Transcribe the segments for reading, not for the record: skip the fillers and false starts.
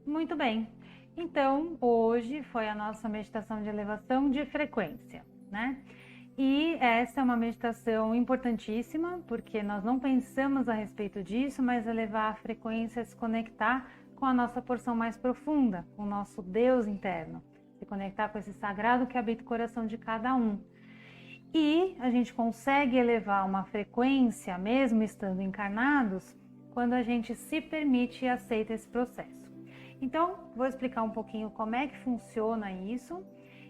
Muito bem. Então, hoje foi a nossa meditação de elevação de frequência, né? E essa é uma meditação importantíssima, porque nós não pensamos a respeito disso, mas elevar a frequência é se conectar com a nossa porção mais profunda, com o nosso Deus interno, se conectar com esse sagrado que habita o coração de cada um. E a gente consegue elevar uma frequência, mesmo estando encarnados, quando a gente se permite e aceita esse processo. Então, vou explicar um pouquinho como é que funciona isso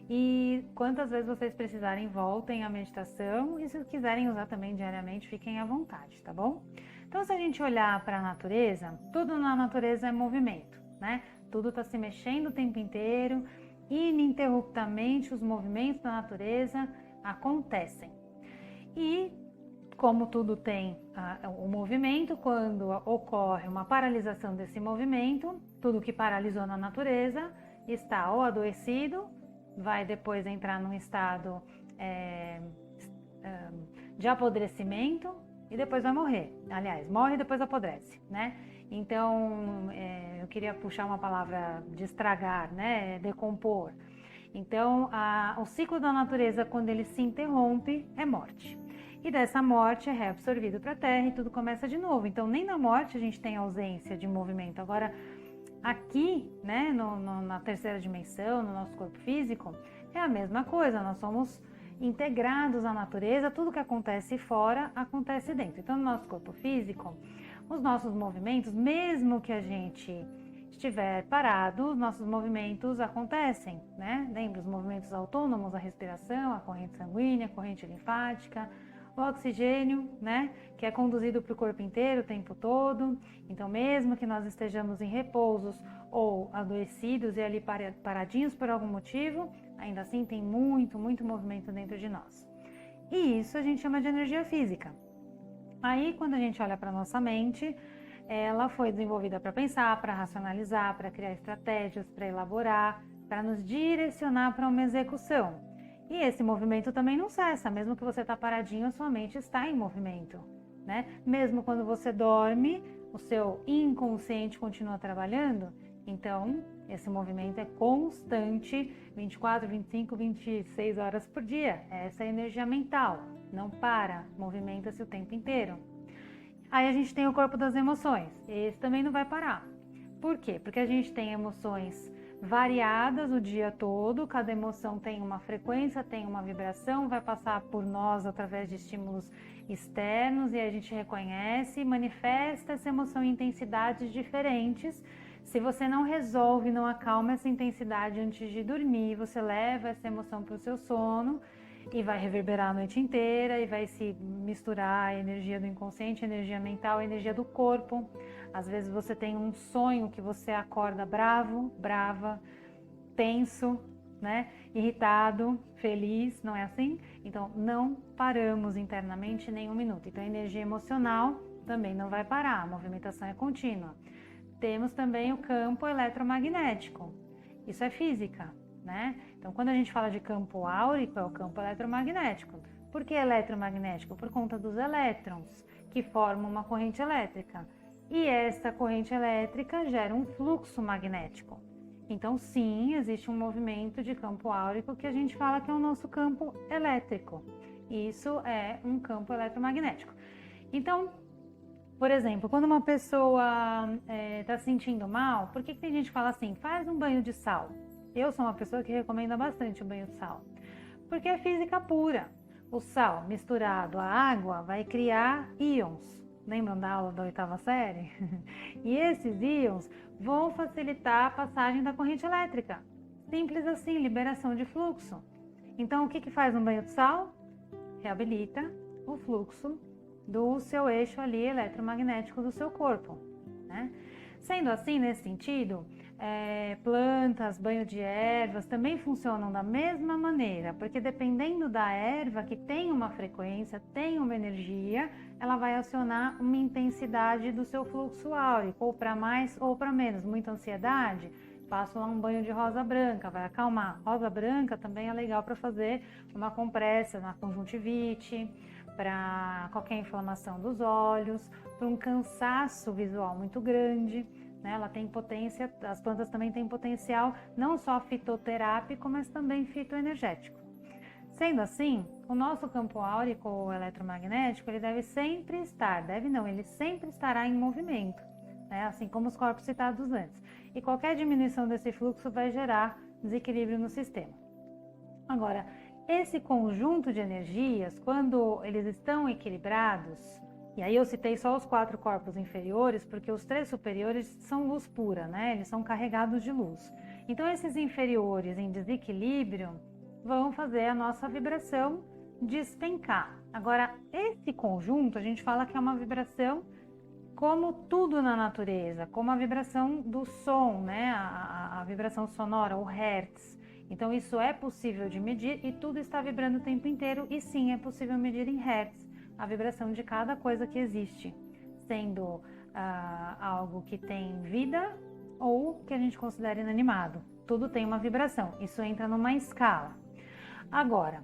e quantas vezes vocês precisarem, voltem à meditação, e se quiserem usar também diariamente, fiquem à vontade, tá bom? Então, se a gente olhar para a natureza, tudo na natureza é movimento, né? Tudo está se mexendo o tempo inteiro, ininterruptamente os movimentos da natureza acontecem. E como tudo tem o movimento, quando ocorre uma paralisação desse movimento, tudo que paralisou na natureza está ou adoecido, vai depois entrar num estado de apodrecimento e depois vai morrer. Aliás, morre e depois apodrece, né? Então, eu queria puxar uma palavra de estragar, né? Decompor. Então, o ciclo da natureza, quando ele se interrompe, é morte. E dessa morte é reabsorvido para a Terra e tudo começa de novo. Então, nem na morte a gente tem ausência de movimento. Agora, aqui, né, na terceira dimensão, no nosso corpo físico, é a mesma coisa. Nós somos integrados à natureza, tudo que acontece fora acontece dentro. Então, no nosso corpo físico, os nossos movimentos, mesmo que a gente estiver parado, os nossos movimentos acontecem, né? Lembra os movimentos autônomos, a respiração, a corrente sanguínea, a corrente linfática, o oxigênio, né? Que é conduzido para o corpo inteiro o tempo todo. Então, mesmo que nós estejamos em repousos ou adoecidos e ali paradinhos por algum motivo, ainda assim tem muito movimento dentro de nós. E isso a gente chama de energia física. Aí, quando a gente olha para a nossa mente, ela foi desenvolvida para pensar, para racionalizar, para criar estratégias, para elaborar, para nos direcionar para uma execução. E esse movimento também não cessa, mesmo que você está paradinho, a sua mente está em movimento, né? Mesmo quando você dorme, o seu inconsciente continua trabalhando, então esse movimento é constante, 24, 25, 26 horas por dia. Essa é a energia mental, não para, movimenta-se o tempo inteiro. Aí a gente tem o corpo das emoções, esse também não vai parar. Por quê? Porque a gente tem emoções variadas o dia todo, cada emoção tem uma frequência, tem uma vibração, vai passar por nós através de estímulos externos e a gente reconhece e manifesta essa emoção em intensidades diferentes. Se você não resolve, não acalma essa intensidade antes de dormir, você leva essa emoção para o seu sono e vai reverberar a noite inteira e vai se misturar a energia do inconsciente, a energia mental, a energia do corpo. Às vezes você tem um sonho que você acorda bravo, brava, tenso, né? Irritado, feliz, não é assim? Então não paramos internamente nem um minuto. Então a energia emocional também não vai parar, a movimentação é contínua. Temos também o campo eletromagnético. Isso é física, né? Então, quando a gente fala de campo áurico, é o campo eletromagnético. Por que eletromagnético? Por conta dos elétrons, que formam uma corrente elétrica. E essa corrente elétrica gera um fluxo magnético. Então, sim, existe um movimento de campo áurico que a gente fala que é o nosso campo elétrico. Isso é um campo eletromagnético. Então, por exemplo, quando uma pessoa está se sentindo mal, por que tem gente que fala assim, faz um banho de sal? Eu sou uma pessoa que recomenda bastante o banho de sal, porque é física pura. O sal misturado à água vai criar íons. Lembram da aula da oitava série? E esses íons vão facilitar a passagem da corrente elétrica. Simples assim, liberação de fluxo. Então, o que faz um banho de sal? Reabilita o fluxo do seu eixo ali eletromagnético do seu corpo, né? Sendo assim, nesse sentido, plantas, banho de ervas também funcionam da mesma maneira, porque dependendo da erva que tem uma frequência, tem uma energia, ela vai acionar uma intensidade do seu fluxo áurico, ou para mais ou para menos. Muita ansiedade? Faço lá um banho de rosa branca, vai acalmar. Rosa branca também é legal para fazer uma compressa na conjuntivite, para qualquer inflamação dos olhos, para um cansaço visual muito grande. né? Ela tem potência, as plantas também têm potencial não só fitoterápico, mas também fitoenergético. Sendo assim, o nosso campo áurico ou eletromagnético, ele deve sempre estar, ele sempre estará em movimento, né? Assim como os corpos citados antes. E qualquer diminuição desse fluxo vai gerar desequilíbrio no sistema. Agora, esse conjunto de energias, quando eles estão equilibrados, e aí eu citei só os 4 corpos inferiores, porque os 3 superiores são luz pura, né? Eles são carregados de luz. Então, esses inferiores em desequilíbrio vão fazer a nossa vibração despencar. Agora, esse conjunto, a gente fala que é uma vibração como tudo na natureza, como a vibração do som, né? A vibração sonora, o hertz. Então, isso é possível de medir e tudo está vibrando o tempo inteiro, e sim, é possível medir em hertz a vibração de cada coisa que existe, sendo algo que tem vida ou que a gente considera inanimado. Tudo tem uma vibração, isso entra numa escala. Agora,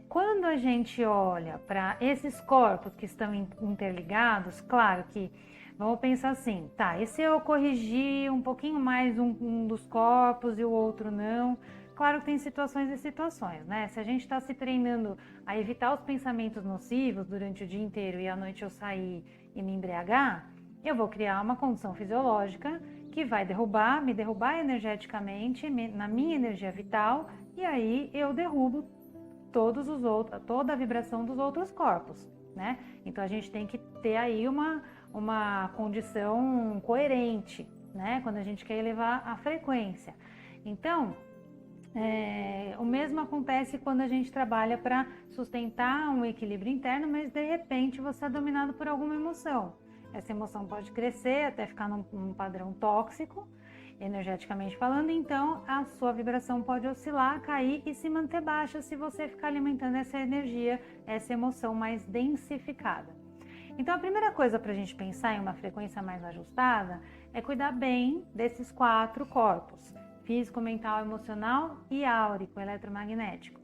quando a gente olha para esses corpos que estão interligados, claro que vamos pensar assim, tá, e se eu corrigir um pouquinho mais um dos corpos e o outro não? Claro que tem situações e situações, né? Se a gente está se treinando a evitar os pensamentos nocivos durante o dia inteiro e à noite eu sair e me embriagar, eu vou criar uma condição fisiológica que vai me derrubar energeticamente, na minha energia vital, e aí eu derrubo toda a vibração dos outros corpos, né? Então a gente tem que ter aí uma condição coerente, né? Quando a gente quer elevar a frequência. Então, o mesmo acontece quando a gente trabalha para sustentar um equilíbrio interno, mas de repente você é dominado por alguma emoção. Essa emoção pode crescer até ficar num padrão tóxico, energeticamente falando, então a sua vibração pode oscilar, cair e se manter baixa se você ficar alimentando essa energia, essa emoção mais densificada. Então a primeira coisa para a gente pensar em uma frequência mais ajustada é cuidar bem desses 4 corpos: físico, mental, emocional e áurico, eletromagnético.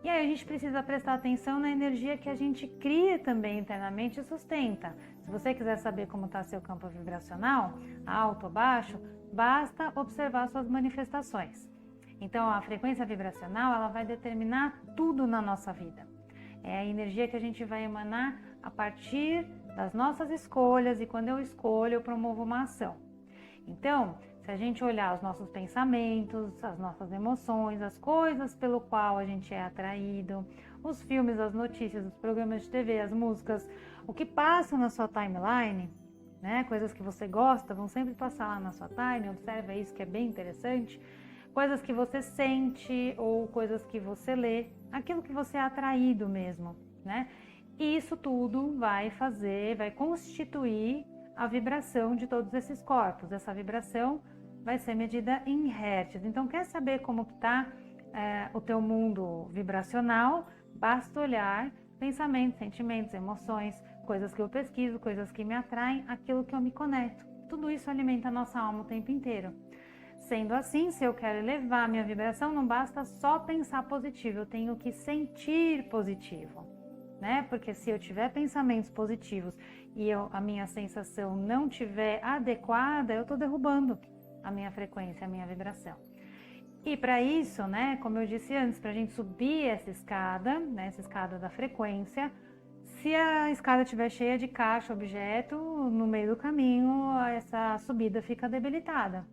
E aí a gente precisa prestar atenção na energia que a gente cria também internamente e sustenta. Se você quiser saber como está seu campo vibracional, alto ou baixo, basta observar suas manifestações. Então a frequência vibracional, ela vai determinar tudo na nossa vida. É a energia que a gente vai emanar a partir das nossas escolhas, e quando eu escolho, eu promovo uma ação. Então, se a gente olhar os nossos pensamentos, as nossas emoções, as coisas pelo qual a gente é atraído, os filmes, as notícias, os programas de TV, as músicas, o que passa na sua timeline, né? Coisas que você gosta vão sempre passar lá na sua timeline, observa isso que é bem interessante. Coisas que você sente ou coisas que você lê, aquilo que você é atraído mesmo, né? E isso tudo vai constituir a vibração de todos esses corpos. Essa vibração vai ser medida em hertz. Então, quer saber como está o teu mundo vibracional? Basta olhar pensamentos, sentimentos, emoções, coisas que eu pesquiso, coisas que me atraem, aquilo que eu me conecto. Tudo isso alimenta a nossa alma o tempo inteiro. Sendo assim, se eu quero elevar a minha vibração, não basta só pensar positivo, eu tenho que sentir positivo, né? Porque se eu tiver pensamentos positivos e a minha sensação não estiver adequada, eu estou derrubando a minha frequência, a minha vibração. E para isso, né, como eu disse antes, para a gente subir essa escada, né, essa escada da frequência, se a escada estiver cheia de caixa, objeto, no meio do caminho, essa subida fica debilitada.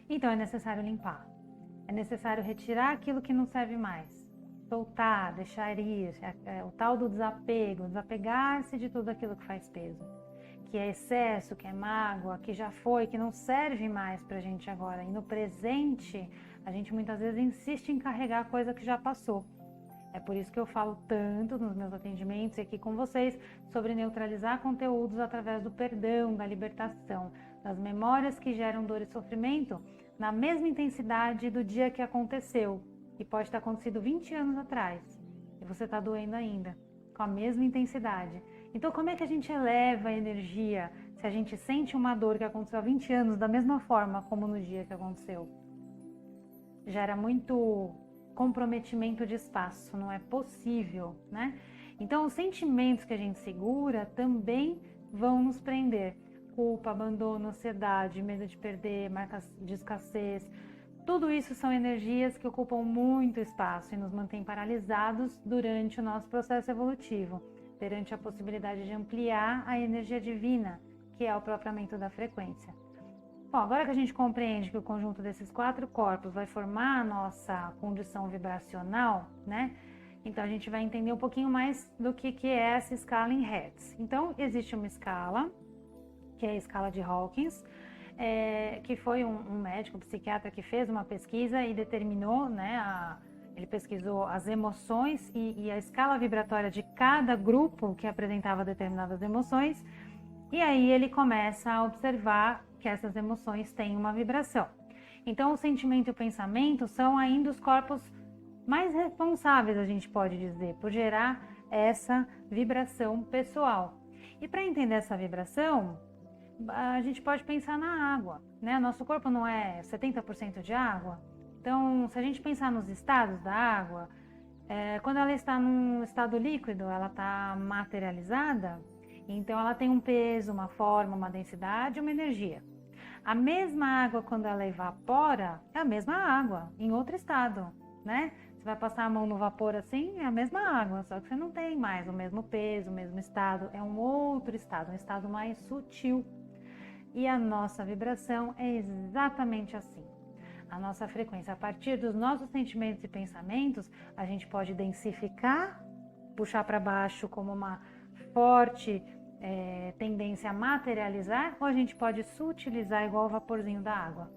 Então é necessário limpar, é necessário retirar aquilo que não serve mais, soltar, deixar ir, o tal do desapego, desapegar-se de tudo aquilo que faz peso, que é excesso, que é mágoa, que já foi, que não serve mais pra gente agora. E no presente, a gente muitas vezes insiste em carregar coisa que já passou. É por isso que eu falo tanto nos meus atendimentos e aqui com vocês sobre neutralizar conteúdos através do perdão, da libertação, das memórias que geram dor e sofrimento na mesma intensidade do dia que aconteceu. E pode ter acontecido 20 anos atrás e você está doendo ainda, com a mesma intensidade. Então, como é que a gente eleva a energia se a gente sente uma dor que aconteceu há 20 anos da mesma forma como no dia que aconteceu? Gera muito comprometimento de espaço, não é possível, né? Então, os sentimentos que a gente segura também vão nos prender. culpa, abandono, ansiedade, medo de perder, marcas de escassez. Tudo isso são energias que ocupam muito espaço e nos mantêm paralisados durante o nosso processo evolutivo, perante a possibilidade de ampliar a energia divina, que é o próprio aumento da frequência. Bom, agora que a gente compreende que o conjunto desses 4 corpos vai formar a nossa condição vibracional, né? Então a gente vai entender um pouquinho mais do que é essa escala em Hertz. Então existe uma escala, que é a escala de Hawkins, que foi um médico, um psiquiatra que fez uma pesquisa e determinou, né, ele pesquisou as emoções e a escala vibratória de cada grupo que apresentava determinadas emoções, e aí ele começa a observar que essas emoções têm uma vibração. Então o sentimento e o pensamento são ainda os corpos mais responsáveis, a gente pode dizer, por gerar essa vibração pessoal. E para entender essa vibração, a gente pode pensar na água, né? Nosso corpo não é 70% de água? Então, se a gente pensar nos estados da água, quando ela está num estado líquido, ela está materializada, então ela tem um peso, uma forma, uma densidade, uma energia. A mesma água, quando ela evapora, é a mesma água, em outro estado, né? Você vai passar a mão no vapor assim, é a mesma água, só que você não tem mais o mesmo peso, o mesmo estado, é um outro estado, um estado mais sutil. E a nossa vibração é exatamente assim. A nossa frequência, a partir dos nossos sentimentos e pensamentos, a gente pode densificar, puxar para baixo como uma forte tendência a materializar, ou a gente pode sutilizar igual o vaporzinho da água,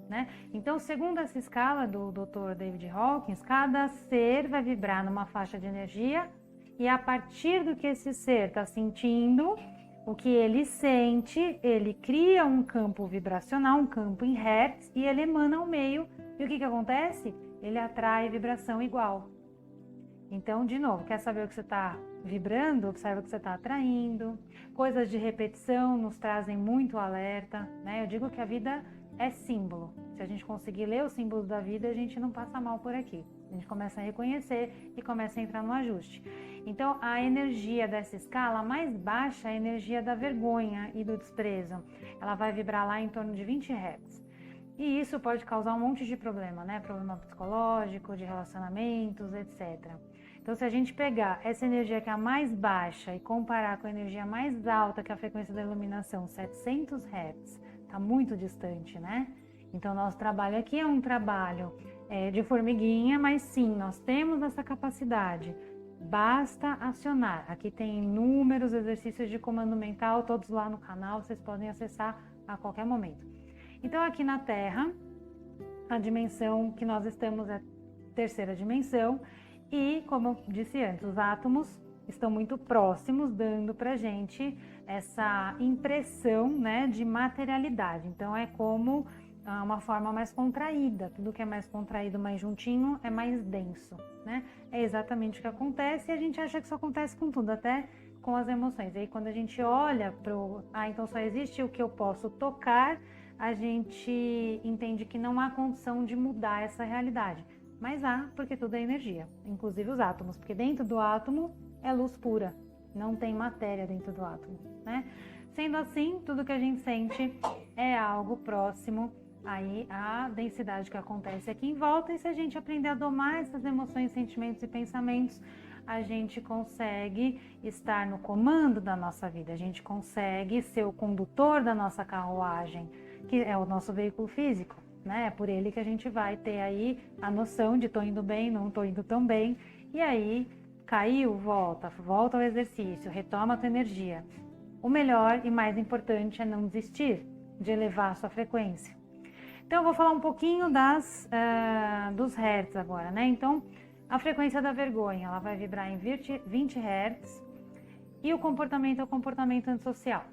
né? Então, segundo essa escala do Dr. David Hawkins, cada ser vai vibrar numa faixa de energia e a partir do que esse ser está sentindo, o que ele sente, ele cria um campo vibracional, um campo em Hertz, e ele emana ao meio. E o que acontece? Ele atrai vibração igual. Então, de novo, quer saber o que você está vibrando? Observa o que você está atraindo. Coisas de repetição nos trazem muito alerta, né? Eu digo que a vida é símbolo. Se a gente conseguir ler os símbolos da vida, a gente não passa mal por aqui. A gente começa a reconhecer e começa a entrar no ajuste. Então, a energia dessa escala mais baixa é a energia da vergonha e do desprezo. Ela vai vibrar lá em torno de 20 Hz. E isso pode causar um monte de problema, né? Problema psicológico, de relacionamentos, etc. Então, se a gente pegar essa energia que é a mais baixa e comparar com a energia mais alta, que é a frequência da iluminação, 700 Hz, está muito distante, né? Então, nosso trabalho aqui é um trabalho de formiguinha, mas sim, nós temos essa capacidade. Basta acionar. Aqui tem inúmeros exercícios de comando mental, todos lá no canal, vocês podem acessar a qualquer momento. Então, aqui na Terra, a dimensão que nós estamos é a terceira dimensão e, como eu disse antes, os átomos estão muito próximos, dando pra gente essa impressão, né, de materialidade. Então, é como uma forma mais contraída. Tudo que é mais contraído, mais juntinho, é mais denso, né? É exatamente o que acontece e a gente acha que isso acontece com tudo, até com as emoções. E aí, quando a gente olha então só existe o que eu posso tocar, a gente entende que não há condição de mudar essa realidade. Mas há, porque tudo é energia, inclusive os átomos, porque dentro do átomo é luz pura, não tem matéria dentro do átomo, né? Sendo assim, tudo que a gente sente é algo próximo aí à densidade que acontece aqui em volta, e se a gente aprender a domar essas emoções, sentimentos e pensamentos, a gente consegue estar no comando da nossa vida, a gente consegue ser o condutor da nossa carruagem, que é o nosso veículo físico, né? É por ele que a gente vai ter aí a noção de tô indo bem, não tô indo tão bem, e aí caiu, volta ao exercício, retoma a tua energia. O melhor e mais importante é não desistir de elevar a sua frequência. Então, eu vou falar um pouquinho dos hertz agora, né? Então, a frequência da vergonha, ela vai vibrar em 20 hertz e o comportamento é o comportamento antissocial.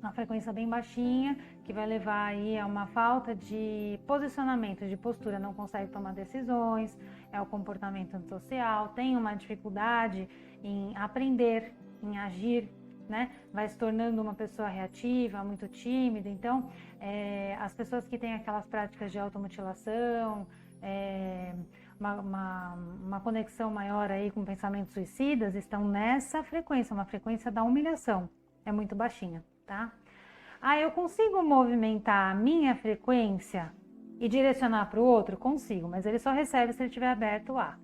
Uma frequência bem baixinha, que vai levar aí a uma falta de posicionamento, de postura, não consegue tomar decisões, é o comportamento antissocial, tem uma dificuldade em aprender, em agir, né? Vai se tornando uma pessoa reativa, muito tímida. Então, as pessoas que têm aquelas práticas de automutilação, uma conexão maior aí com pensamentos suicidas, estão nessa frequência, uma frequência da humilhação, é muito baixinha, tá? Ah, eu consigo movimentar a minha frequência e direcionar para o outro? Consigo, mas ele só recebe se ele estiver aberto a,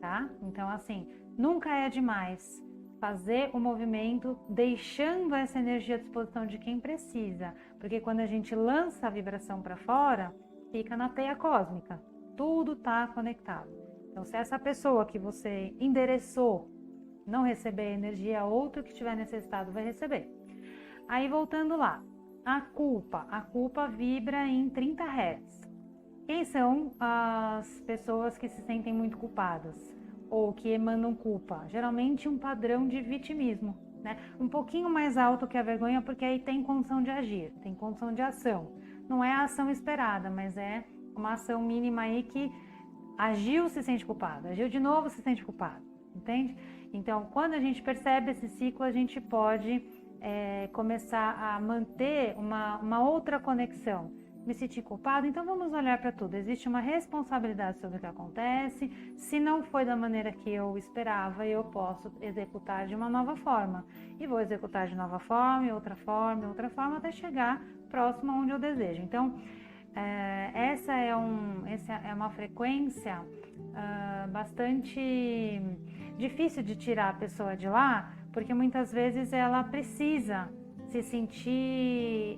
tá? Então, assim, nunca é demais fazer o movimento deixando essa energia à disposição de quem precisa, porque quando a gente lança a vibração para fora, fica na teia cósmica, tudo está conectado. Então, se essa pessoa que você endereçou não receber energia, outro que estiver necessitado vai receber. Aí, voltando lá, a culpa vibra em 30 Hz. Quem são as pessoas que se sentem muito culpadas ou que emanam culpa? Geralmente um padrão de vitimismo, né? Um pouquinho mais alto que a vergonha, porque aí tem condição de agir, tem condição de ação. Não é a ação esperada, mas é uma ação mínima aí que agiu, se sente culpado, agiu de novo, se sente culpado, entende? Então, quando a gente percebe esse ciclo, a gente pode começar a manter uma outra conexão. Me sentir culpado, então vamos olhar para tudo. Existe uma responsabilidade sobre o que acontece. Se não foi da maneira que eu esperava, eu posso executar de uma nova forma. E vou executar de nova forma, outra forma, até chegar próximo a onde eu desejo. Então, essa é uma frequência bastante difícil de tirar a pessoa de lá, porque muitas vezes ela precisa se sentir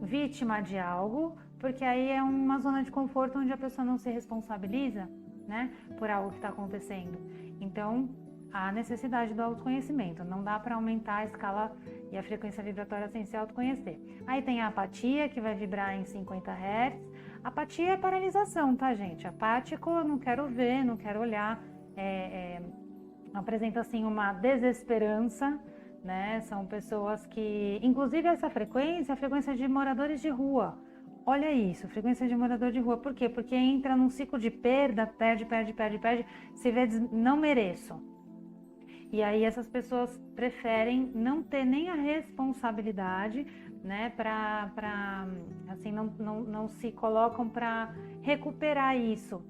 vítima de algo, porque aí é uma zona de conforto onde a pessoa não se responsabiliza, né, por algo que está acontecendo. Então, a necessidade do autoconhecimento, não dá para aumentar a escala e a frequência vibratória sem se autoconhecer. Aí tem a apatia, que vai vibrar em 50 Hz. Apatia é paralisação, tá, gente? Apático, eu não quero ver, não quero olhar, apresenta assim uma desesperança, né? São pessoas que, inclusive essa frequência é a frequência de moradores de rua. Olha isso, frequência de morador de rua. Por quê? Porque entra num ciclo de perda, perde, se vê, não mereço. E aí essas pessoas preferem não ter nem a responsabilidade, né, assim, não se colocam para recuperar isso.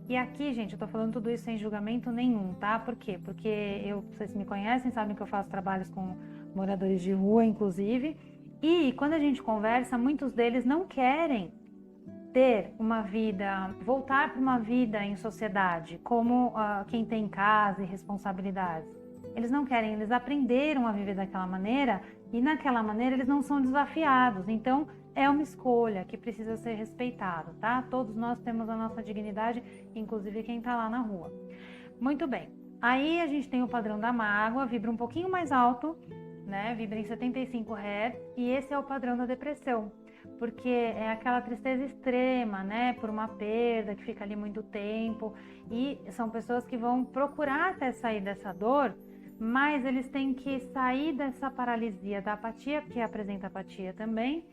E aqui, gente, eu tô falando tudo isso sem julgamento nenhum, tá? Por quê? Porque vocês me conhecem, sabem que eu faço trabalhos com moradores de rua, inclusive, e quando a gente conversa, muitos deles não querem ter uma vida, voltar para uma vida em sociedade, como quem tem casa e responsabilidades. Eles não querem, eles aprenderam a viver daquela maneira e naquela maneira eles não são desafiados. Então, é uma escolha que precisa ser respeitada, tá? Todos nós temos a nossa dignidade, inclusive quem tá lá na rua. Muito bem. Aí a gente tem o padrão da mágoa, vibra um pouquinho mais alto, né? Vibra em 75 Hz, e esse é o padrão da depressão, porque é aquela tristeza extrema, né? Por uma perda que fica ali muito tempo, e são pessoas que vão procurar até sair dessa dor, mas eles têm que sair dessa paralisia da apatia, porque apresenta apatia também,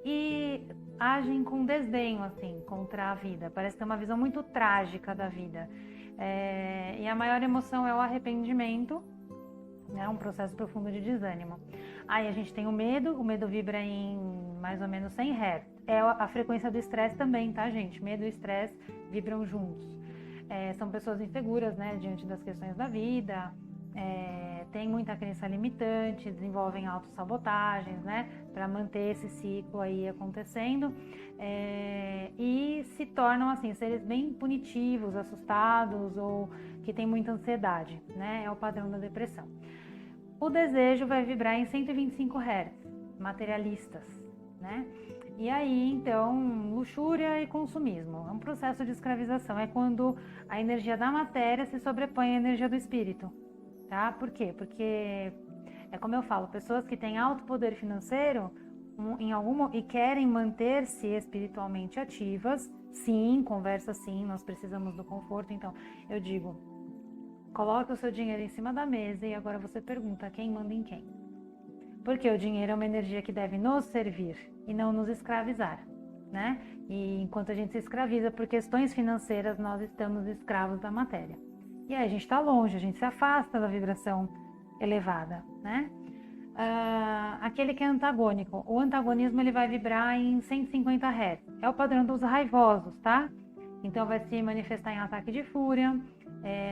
e agem com desdenho, assim, contra a vida. Parece ter uma visão muito trágica da vida. E a maior emoção é o arrependimento, né? Um processo profundo de desânimo. Aí a gente tem o medo vibra em mais ou menos 100 Hz. É a frequência do estresse também, tá, gente? Medo e estresse vibram juntos. São pessoas inseguras, né, diante das questões da vida, tem muita crença limitante, desenvolvem autossabotagens, né, para manter esse ciclo aí acontecendo, e se tornam, assim, seres bem punitivos, assustados ou que têm muita ansiedade, né, é o padrão da depressão. O desejo vai vibrar em 125 Hz, materialistas, né, e aí, então, luxúria e consumismo, é um processo de escravização, é quando a energia da matéria se sobrepõe à energia do espírito. Tá? Por quê? Porque, como eu falo, pessoas que têm alto poder financeiro e querem manter-se espiritualmente ativas, sim, conversa sim, nós precisamos do conforto, então eu digo, coloque o seu dinheiro em cima da mesa e agora você pergunta quem manda em quem. Porque o dinheiro é uma energia que deve nos servir e não nos escravizar, né? E enquanto a gente se escraviza por questões financeiras, nós estamos escravos da matéria. E aí a gente está longe, a gente se afasta da vibração elevada, né? Aquele que é antagônico, o antagonismo ele vai vibrar em 150 Hz. É o padrão dos raivosos, tá? Então vai se manifestar em ataque de fúria,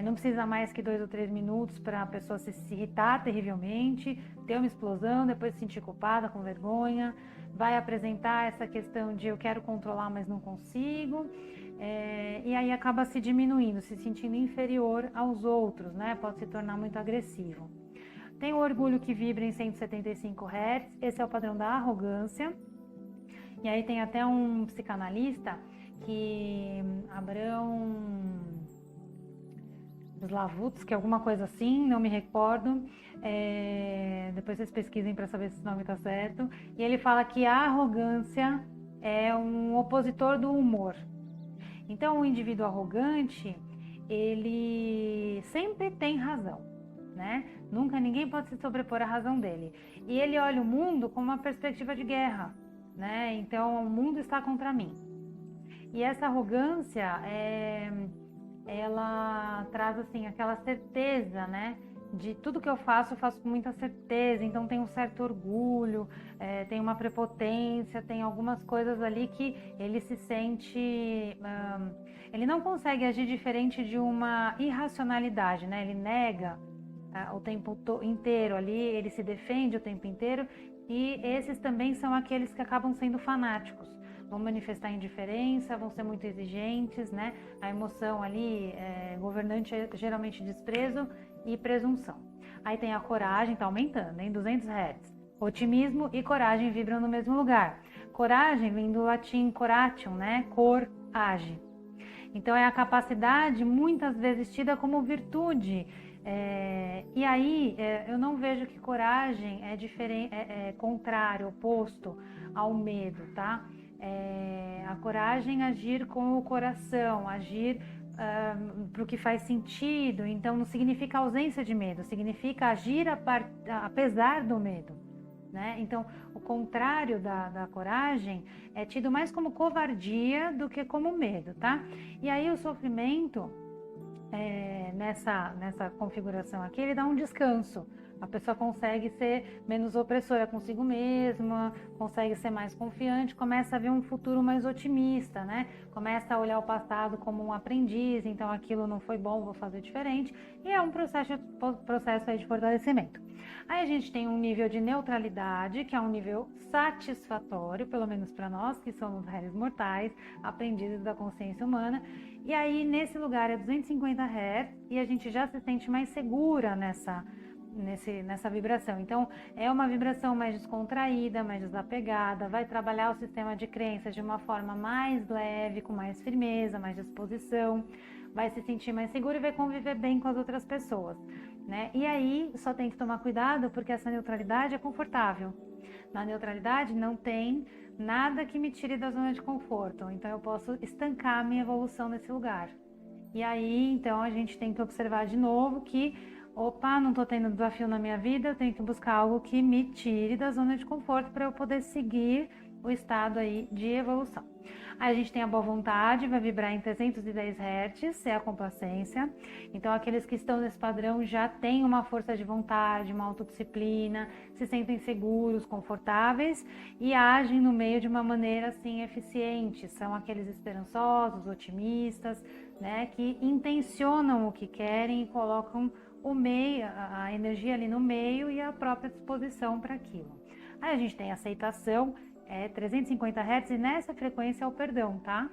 Não precisa mais que 2 ou 3 minutos para a pessoa se irritar terrivelmente, ter uma explosão, depois se sentir culpada, com vergonha, vai apresentar essa questão de eu quero controlar, mas não consigo, e aí acaba se diminuindo, se sentindo inferior aos outros, né? Pode se tornar muito agressivo. Tem o orgulho que vibra em 175 Hz, esse é o padrão da arrogância. E aí tem até um psicanalista que Abrão Slavutsky, alguma coisa assim, não me recordo. Depois vocês pesquisem para saber se esse nome está certo. E ele fala que a arrogância é um opositor do humor. Então, o indivíduo arrogante, ele sempre tem razão, né? Nunca ninguém pode se sobrepor à razão dele. E ele olha o mundo com uma perspectiva de guerra, né? Então, o mundo está contra mim. E essa arrogância, ela traz, assim, aquela certeza, né? De tudo que eu faço com muita certeza, então tem um certo orgulho, tem uma prepotência, tem algumas coisas ali que ele se sente, ele não consegue agir diferente de uma irracionalidade, né? Ele nega o tempo inteiro ali, ele se defende o tempo inteiro, e esses também são aqueles que acabam sendo fanáticos. Vão manifestar indiferença, vão ser muito exigentes, né? A emoção ali, governante é geralmente desprezo e presunção. Aí tem a coragem, tá aumentando, em 200 Hz. Otimismo e coragem vibram no mesmo lugar. Coragem vem do latim coratio, né? Cor, age. Então é a capacidade muitas vezes tida como virtude. E aí eu não vejo que coragem é diferente, contrário, oposto ao medo, tá? A coragem é agir com o coração, agir para o que faz sentido. Então não significa ausência de medo, significa agir apesar do medo, né? Então o contrário da coragem é tido mais como covardia do que como medo, tá? E aí o sofrimento, nessa configuração aqui, ele dá um descanso. A pessoa consegue ser menos opressora consigo mesma, consegue ser mais confiante, começa a ver um futuro mais otimista, né? Começa a olhar o passado como um aprendiz, então aquilo não foi bom, vou fazer diferente, e é um processo aí de fortalecimento. Aí a gente tem um nível de neutralidade, que é um nível satisfatório, pelo menos para nós, que somos réis mortais, aprendizes da consciência humana, e aí nesse lugar é 250 Hz, e a gente já se sente mais segura nessa vibração. Então é uma vibração mais descontraída, mais desapegada, vai trabalhar o sistema de crenças de uma forma mais leve, com mais firmeza, mais disposição, vai se sentir mais seguro e vai conviver bem com as outras pessoas, né? E aí só tem que tomar cuidado, porque essa neutralidade é confortável. Na neutralidade não tem nada que me tire da zona de conforto, então eu posso estancar a minha evolução nesse lugar. E aí então a gente tem que observar de novo que não estou tendo desafio na minha vida, eu tenho que buscar algo que me tire da zona de conforto para eu poder seguir o estado aí de evolução. Aí a gente tem a boa vontade, vai vibrar em 310 Hz, é a complacência. Então aqueles que estão nesse padrão já têm uma força de vontade, uma autodisciplina, se sentem seguros, confortáveis e agem no meio de uma maneira assim eficiente. São aqueles esperançosos, otimistas, né, que intencionam o que querem e colocam o meio, a energia ali no meio e a própria disposição para aquilo. Aí a gente tem a aceitação, 350 Hz, e nessa frequência é o perdão, tá?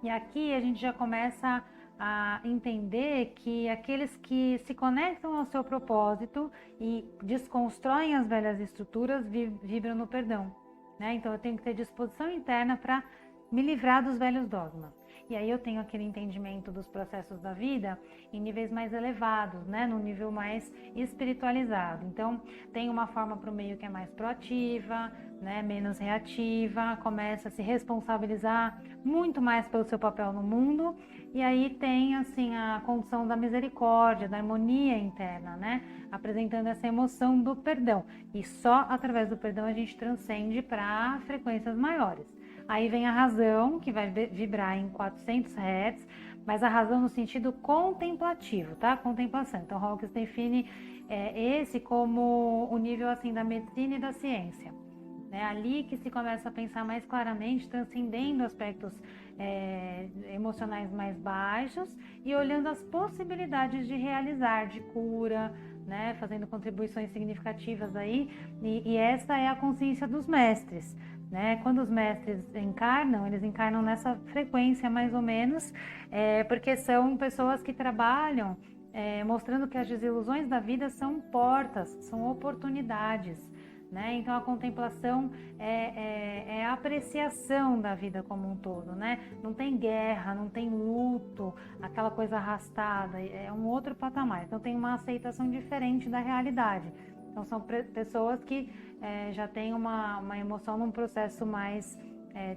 E aqui a gente já começa a entender que aqueles que se conectam ao seu propósito e desconstroem as velhas estruturas vibram no perdão, né? Então eu tenho que ter disposição interna para me livrar dos velhos dogmas. E aí eu tenho aquele entendimento dos processos da vida em níveis mais elevados, né? No nível mais espiritualizado. Então, tem uma forma para o meio que é mais proativa, né? Menos reativa, começa a se responsabilizar muito mais pelo seu papel no mundo. E aí tem, assim, a condição da misericórdia, da harmonia interna, né? Apresentando essa emoção do perdão. E só através do perdão a gente transcende para frequências maiores. Aí vem a razão, que vai vibrar em 400 Hz, mas a razão no sentido contemplativo, tá? Contemplação. Então, Hawkins define esse como o nível, assim, da medicina e da ciência. É ali que se começa a pensar mais claramente, transcendendo aspectos emocionais mais baixos e olhando as possibilidades de realizar, de cura, né? Fazendo contribuições significativas aí. E essa é a consciência dos mestres. Né? Quando os mestres encarnam, eles encarnam nessa frequência mais ou menos, porque são pessoas que trabalham mostrando que as desilusões da vida são portas, são oportunidades. Né? Então a contemplação é a apreciação da vida como um todo, né? Não tem guerra, não tem luto, aquela coisa arrastada, é um outro patamar. Então tem uma aceitação diferente da realidade. Então são pessoas que já têm uma emoção num processo mais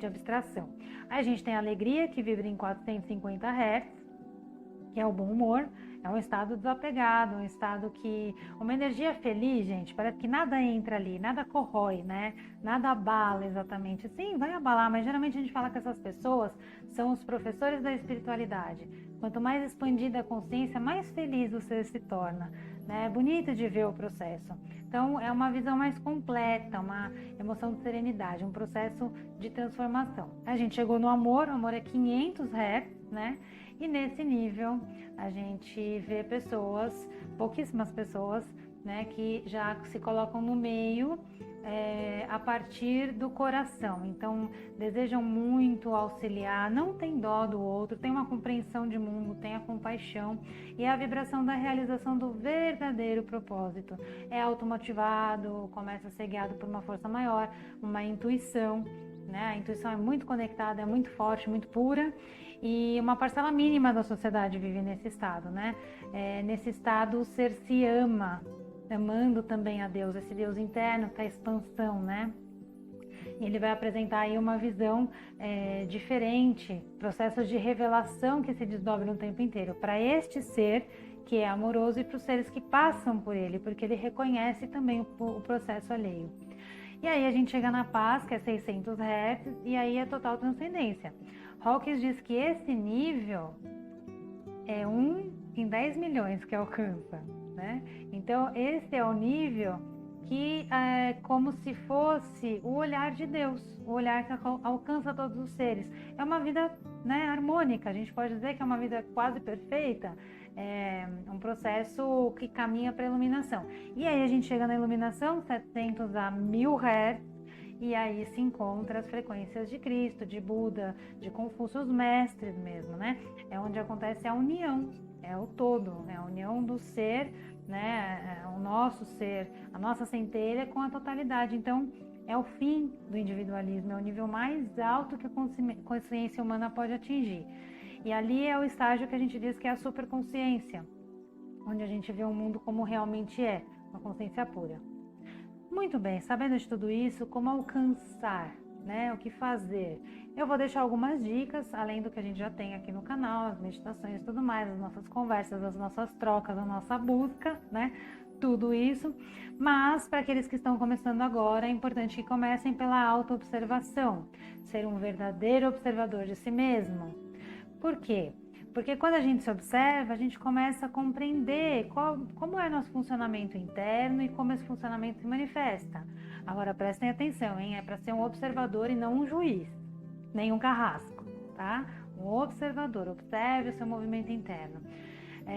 de abstração. Aí a gente tem a alegria, que vibra em 450 Hz, que é o bom humor. É um estado desapegado, um estado que... Uma energia feliz, gente, parece que nada entra ali, nada corrói, né? Nada abala exatamente. Sim, vai abalar, mas geralmente a gente fala que essas pessoas são os professores da espiritualidade. Quanto mais expandida a consciência, mais feliz o ser se torna. Né? É bonito de ver o processo. Então, é uma visão mais completa, uma emoção de serenidade, um processo de transformação. A gente chegou no amor, o amor é 500 Hz, né? E nesse nível a gente vê pessoas, pouquíssimas pessoas, né, que já se colocam no meio a partir do coração. Então desejam muito auxiliar, não tem dó do outro, tem uma compreensão de mundo, tem a compaixão e a vibração da realização do verdadeiro propósito. É automotivado, começa a ser guiado por uma força maior, uma intuição. Né? A intuição é muito conectada, é muito forte, muito pura. E uma parcela mínima da sociedade vive nesse estado, né? Nesse estado o ser se ama, amando também a Deus, esse Deus interno, que é a expansão, né? E ele vai apresentar aí uma visão diferente, processos de revelação que se desdobram o tempo inteiro para este ser que é amoroso e para os seres que passam por ele, porque ele reconhece também o processo alheio. E aí a gente chega na paz, que é 600 Hz, e aí é total transcendência. Hawkins diz que esse nível é 1 em 10 milhões que alcança, né? Então esse é o nível que é como se fosse o olhar de Deus, o olhar que alcança todos os seres. É uma vida, né, harmônica, a gente pode dizer que é uma vida quase perfeita, é um processo que caminha para a iluminação. E aí a gente chega na iluminação, 700 a 1000 Hz, e aí se encontra as frequências de Cristo, de Buda, de Confúcio, os mestres mesmo, né? É onde acontece a união, é o todo, é a união do ser, né? O nosso ser, a nossa centelha com a totalidade. Então, é o fim do individualismo, é o nível mais alto que a consciência humana pode atingir. E ali é o estágio que a gente diz que é a superconsciência, onde a gente vê o mundo como realmente é, uma consciência pura. Muito bem, sabendo de tudo isso, como alcançar, né? O que fazer? Eu vou deixar algumas dicas, além do que a gente já tem aqui no canal, as meditações e tudo mais, as nossas conversas, as nossas trocas, a nossa busca, né? Tudo isso. Mas para aqueles que estão começando agora, é importante que comecem pela autoobservação, ser um verdadeiro observador de si mesmo. Por quê? Porque quando a gente se observa, a gente começa a compreender como é nosso funcionamento interno e como esse funcionamento se manifesta. Agora prestem atenção, hein? É para ser um observador e não um juiz, nem um carrasco, tá? Um observador, observe o seu movimento interno.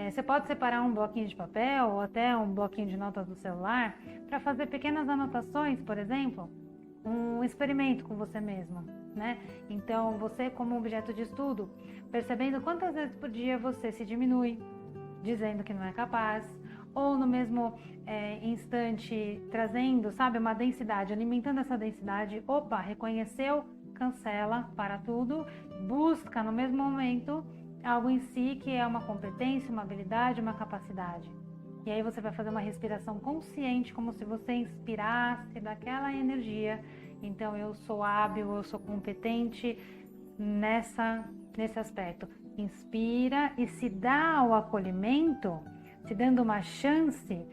Você pode separar um bloquinho de papel ou até um bloquinho de notas do celular para fazer pequenas anotações, por exemplo, um experimento com você mesmo, né? Então, você como objeto de estudo, percebendo quantas vezes por dia você se diminui, dizendo que não é capaz, ou no mesmo instante trazendo, sabe, uma densidade, alimentando essa densidade, opa, reconheceu, cancela, para tudo, busca no mesmo momento algo em si que é uma competência, uma habilidade, uma capacidade. E aí você vai fazer uma respiração consciente, como se você inspirasse daquela energia. Então, eu sou hábil, eu sou competente nesse aspecto. Inspira e se dá o acolhimento, se dando uma chance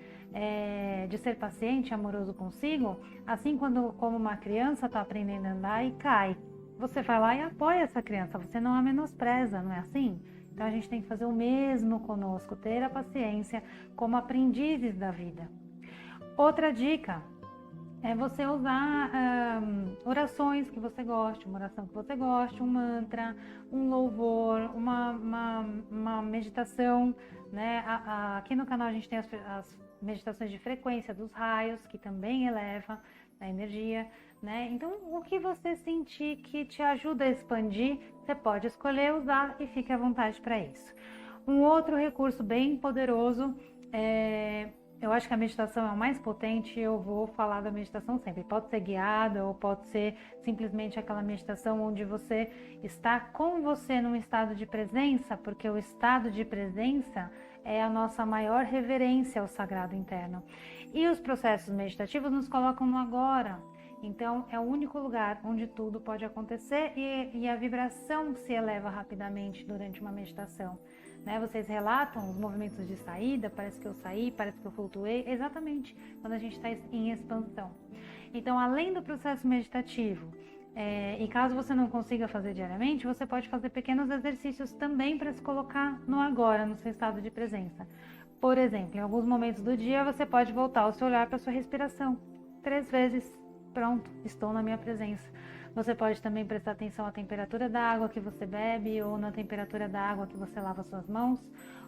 de ser paciente, amoroso consigo, assim como uma criança está aprendendo a andar e cai. Você vai lá e apoia essa criança, você não a menospreza, não é assim? Então a gente tem que fazer o mesmo conosco, ter a paciência como aprendizes da vida. Outra dica, É você usar orações que você goste, uma oração que você goste, um mantra, um louvor, uma meditação, né? Aqui no canal a gente tem as meditações de frequência dos raios, que também eleva a energia, né? Então, o que você sentir que te ajuda a expandir, você pode escolher usar e fique à vontade para isso. Um outro recurso bem poderoso eu acho que a meditação é o mais potente, eu vou falar da meditação sempre. Pode ser guiada ou pode ser simplesmente aquela meditação onde você está com você num estado de presença, porque o estado de presença é a nossa maior reverência ao sagrado interno. E os processos meditativos nos colocam no agora. Então, é o único lugar onde tudo pode acontecer e a vibração se eleva rapidamente durante uma meditação. Né? Vocês relatam os movimentos de saída, parece que eu saí, parece que eu flutuei, exatamente quando a gente está em expansão. Então, além do processo meditativo, e caso você não consiga fazer diariamente, você pode fazer pequenos exercícios também para se colocar no agora, no seu estado de presença. Por exemplo, em alguns momentos do dia, você pode voltar o seu olhar para a sua respiração 3 vezes. Pronto, estou na minha presença. Você pode também prestar atenção à temperatura da água que você bebe ou na temperatura da água que você lava suas mãos.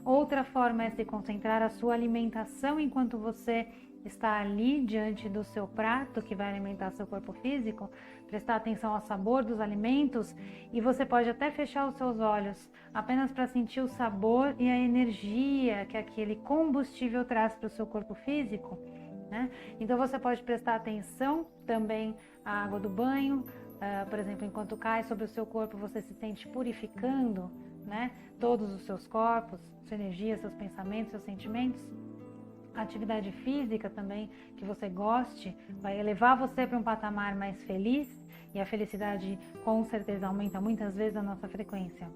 Outra forma é se concentrar a sua alimentação enquanto você está ali diante do seu prato que vai alimentar seu corpo físico. Prestar atenção ao sabor dos alimentos e você pode até fechar os seus olhos apenas para sentir o sabor e a energia que aquele combustível traz para o seu corpo físico. Né? Então você pode prestar atenção também à água do banho, por exemplo, enquanto cai sobre o seu corpo, você se sente purificando, né? Todos os seus corpos, sua energia, seus pensamentos, seus sentimentos. A atividade física também que você goste vai elevar você para um patamar mais feliz e a felicidade com certeza aumenta muitas vezes a nossa frequência.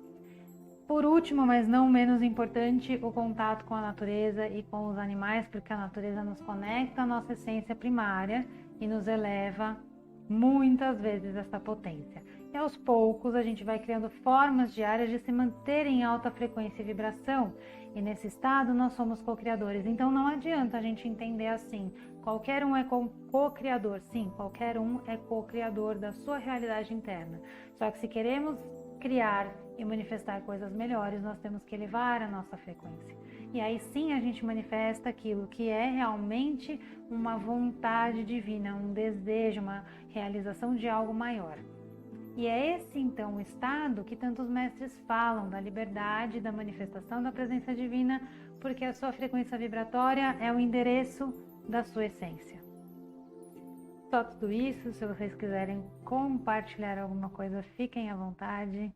Por último, mas não menos importante, o contato com a natureza e com os animais, porque a natureza nos conecta à nossa essência primária e nos eleva muitas vezes essa potência. E aos poucos a gente vai criando formas diárias de se manter em alta frequência e vibração. E nesse estado nós somos co-criadores. Então não adianta a gente entender assim, qualquer um é co-criador. Sim, qualquer um é co-criador da sua realidade interna. Só que se queremos criar e manifestar coisas melhores, nós temos que elevar a nossa frequência. E aí sim a gente manifesta aquilo que é realmente uma vontade divina, um desejo, uma realização de algo maior. E é esse então o estado que tantos mestres falam da liberdade, da manifestação da presença divina, porque a sua frequência vibratória é o endereço da sua essência. Só tudo isso, se vocês quiserem compartilhar alguma coisa, fiquem à vontade.